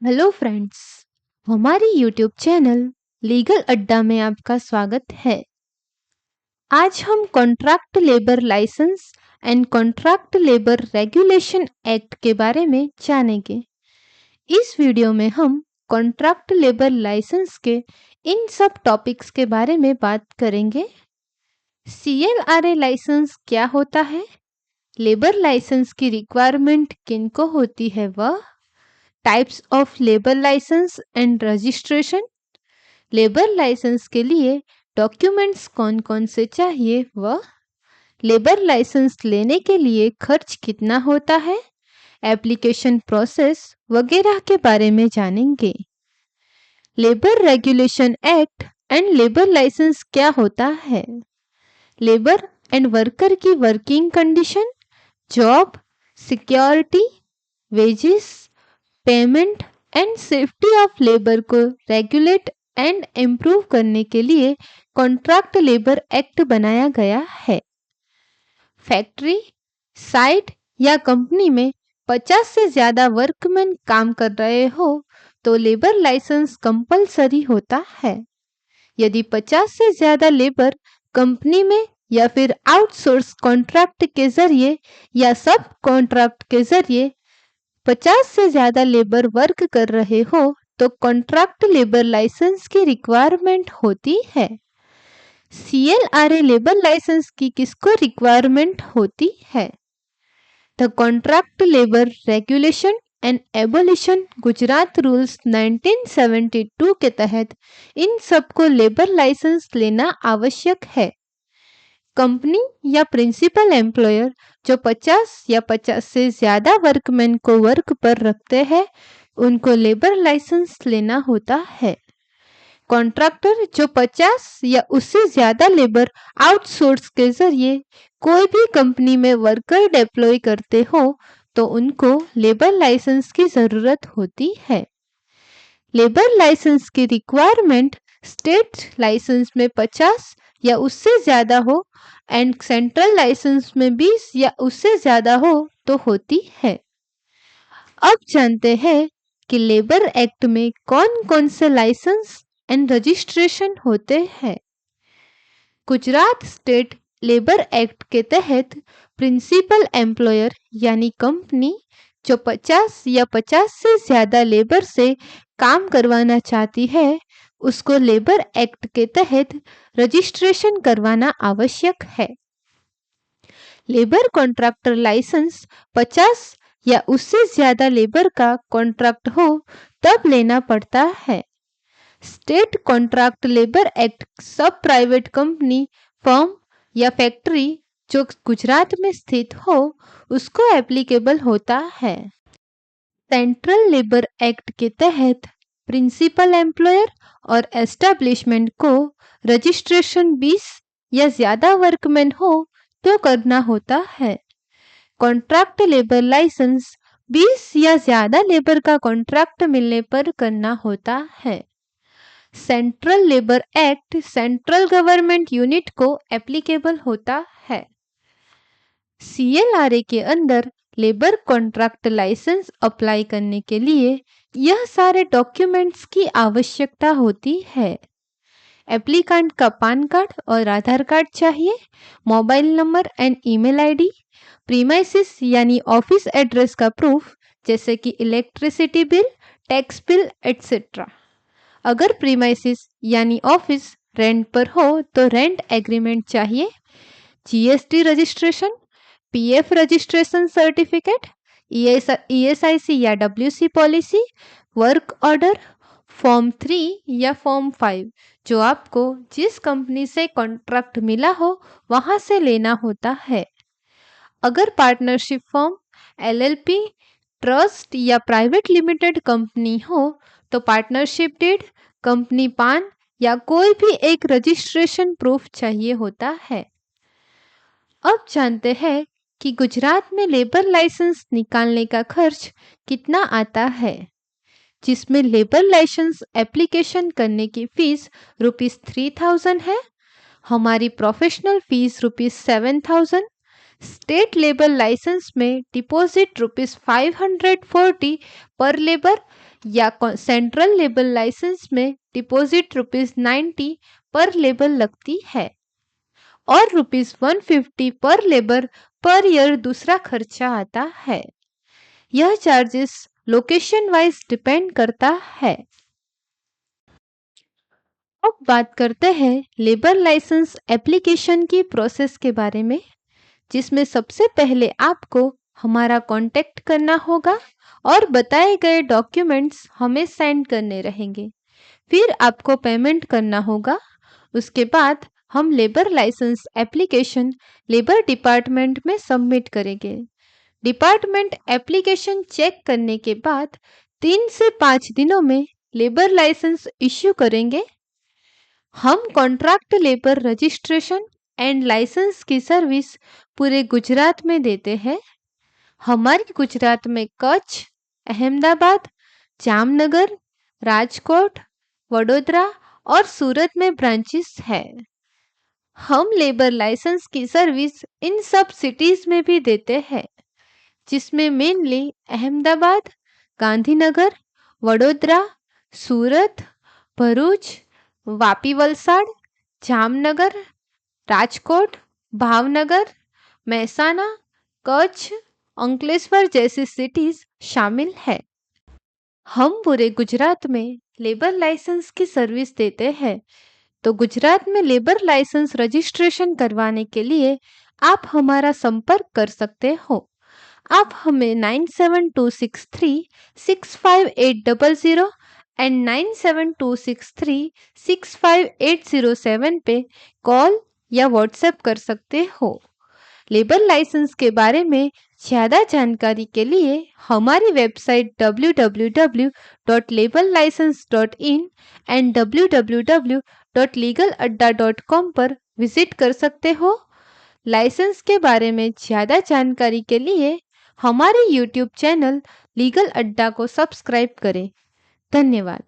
Hello friends, हमारी YouTube channel legal Adda में आपका स्वागत है। आज हम contract labour licence and contract labour regulation act के बारे में जानेंगे। इस वीडियो में हम कॉन्ट्रैक्ट लेबर लाइसेंस के इन सब टॉपिक्स के बारे में बात करेंगे। CLRA लाइसेंस क्या होता है, लेबर लाइसेंस की रिक्वायरमेंट किनको होती है, वह types of labour licence and registration, labour licence के लिए डॉक्यूमेंट्स कौन कौन से चाहिए, वह लेबर लाइसेंस लेने के लिए खर्च कितना होता है, एप्लीकेशन प्रोसेस वगैरह के बारे में जानेंगे। Labour regulation act and labour licence क्या होता है? लेबर एंड वर्कर की working condition, job security, wages, payment and safety of labour को रेगुलेट एंड इम्प्रूव करने के लिए कॉन्ट्रैक्ट लेबर एक्ट बनाया गया है। फैक्ट्री, साइट या कंपनी में 50 से ज़्यादा वर्कमैन काम कर रहे हो तो लेबर लाइसेंस कंपलसरी होता है। यदि 50 से ज़्यादा लेबर कंपनी में या फिर आउटसोर्स कॉन्ट्रैक्ट के जरिए या सब कॉन्ट्रैक्ट के जरिए 50 से ज़्यादा लेबर वर्क कर रहे हो तो कॉन्ट्रैक्ट लेबर लाइसेंस की रिक्वायरमेंट होती है। CLRA लेबर लाइसेंस की किसको रिक्वायरमेंट होती है? The contract labour regulation and abolition Gujarat rules 1972 के तहत इन सबको लेबर लाइसेंस लेना आवश्यक है। कंपनी या प्रिंसिपल एम्प्लॉयर जो 50 या 50 से ज़्यादा वर्कमैन को वर्क पर रखते हैं उनको लेबर लाइसेंस लेना होता है। कॉन्ट्रैक्टर जो 50 या उससे ज़्यादा लेबर आउटसोर्स के जरिए कोई भी कंपनी में वर्कर डिप्लॉय करते हो तो उनको लेबर लाइसेंस की ज़रूरत होती है। लेबर लाइसेंस की रिक्वायरमेंट स्टेट लाइसेंस में 50 या उससे ज़्यादा हो एंड सेंट्रल लाइसेंस में 20 या उससे ज़्यादा हो तो होती है। अब जानते हैं कि लेबर एक्ट में कौन कौन से लाइसेंस एंड रजिस्ट्रेशन होते हैं। गुजरात स्टेट लेबर एक्ट के तहत प्रिंसिपल एम्प्लॉयर यानी कंपनी जो 50 या 50 से ज़्यादा लेबर से काम करवाना चाहती है उसको लेबर एक्ट के तहत रजिस्ट्रेशन करवाना आवश्यक है। लेबर कॉन्ट्रैक्टर लाइसेंस 50 या उससे ज़्यादा लेबर का कॉन्ट्रैक्ट हो तब लेना पड़ता है। स्टेट कॉन्ट्रैक्ट लेबर एक्ट सब प्राइवेट कंपनी, फर्म या फैक्ट्री जो गुजरात में स्थित हो उसको एप्लीकेबल होता है। सेंट्रल लेबर एक्ट के तहत प्रिंसिपल एम्प्लॉयर और एस्टैब्लिशमेंट को रजिस्ट्रेशन 20 या ज़्यादा वर्कमैन हो तो करना होता है। कॉन्ट्रैक्ट लेबर लाइसेंस 20 या ज़्यादा लेबर का कॉन्ट्रैक्ट मिलने पर करना होता है। Central labour act central government unit को एप्लीकेबल होता है। CLRA के अंदर लेबर कॉन्ट्रैक्ट लाइसेंस अप्लाई करने के लिए यह सारे डॉक्यूमेंट्स की आवश्यकता होती है। एप्लीकेंट का पैन कार्ड और आधार कार्ड चाहिए, mobile number and email ID, premises यानी ऑफिस एड्रेस का प्रूफ जैसे कि electricity bill, tax bill etcetera. अगर प्रीमाइसिस यानी ऑफिस रेंट पर हो तो रेंट एग्रीमेंट चाहिए, GST registration, PF registration certificate, ESIC या WC policy, work order, form 3 या फॉर्म 5 जो आपको जिस कंपनी से कॉन्ट्रैक्ट मिला हो वहां से लेना होता है। अगर पार्टनरशिप फर्म, LLP, ट्रस्ट या प्राइवेट लिमिटेड कंपनी हो तो पार्टनरशिप डीड, कंपनी पान या कोई भी एक रजिस्ट्रेशन प्रूफ चाहिए होता है। अब जानते हैं कि गुजरात में लेबर लाइसेंस निकालने का खर्च कितना आता है, जिसमें लेबर लाइसेंस एप्लीकेशन करने की फीस ₹3000 है, हमारी professional fees ₹7000, state labour licence में डिपॉजिट ₹540 पर लेबर या सेंट्रल लेबर लाइसेंस में डिपॉजिट ₹90 पर लेबर लगती है और ₹150 पर लेबर पर ईयर दूसरा खर्चा आता है। यह चार्जेस लोकेशन वाइज डिपेंड करता है। अब बात करते हैं लेबर लाइसेंस एप्लीकेशन की प्रोसेस के बारे में, जिसमें सबसे पहले आपको हमारा कांटेक्ट करना होगा और बताए गए डॉक्यूमेंट्स हमें सेंड करने रहेंगे। फिर आपको पेमेंट करना होगा। उसके बाद हम labour licence application labour department में सबमिट करेंगे। डिपार्टमेंट एप्लीकेशन चेक करने के बाद 3 से 5 दिनों में लेबर लाइसेंस इश्यू करेंगे। हम contract labour registration and licence की सर्विस पूरे गुजरात में देते हैं। हमारी गुजरात में कच्छ, अहमदाबाद, जामनगर, राजकोट, वडोदरा और सूरत में ब्रांचेस है। हम लेबर लाइसेंस की सर्विस इन सब सिटीज में भी देते हैं, जिसमें मेनली अहमदाबाद, गांधीनगर, वडोदरा, सूरत, भरूच, वापी वलसाड, जामनगर, राजकोट, भावनगर, महसाना, कच्छ, अंकलेश्वर जैसी सिटीज शामिल है। हम पूरे गुजरात में लेबर लाइसेंस की सर्विस देते हैं। तो गुजरात में लेबर लाइसेंस रजिस्ट्रेशन करवाने के लिए आप हमारा संपर्क कर सकते हो। आप हमें 9726365800 एंड 9726365807 पे कॉल या व्हाट्सएप कर सकते हो। लेबर लाइसेंस के बारे में ज़्यादा जानकारी के लिए हमारी वेबसाइट www.laborlicense.in एंड www.legaladda.com पर विजिट कर सकते हो। लाइसेंस के बारे में ज़्यादा जानकारी के लिए हमारे YouTube चैनल लीगल अड्डा को सब्सक्राइब करें। धन्यवाद।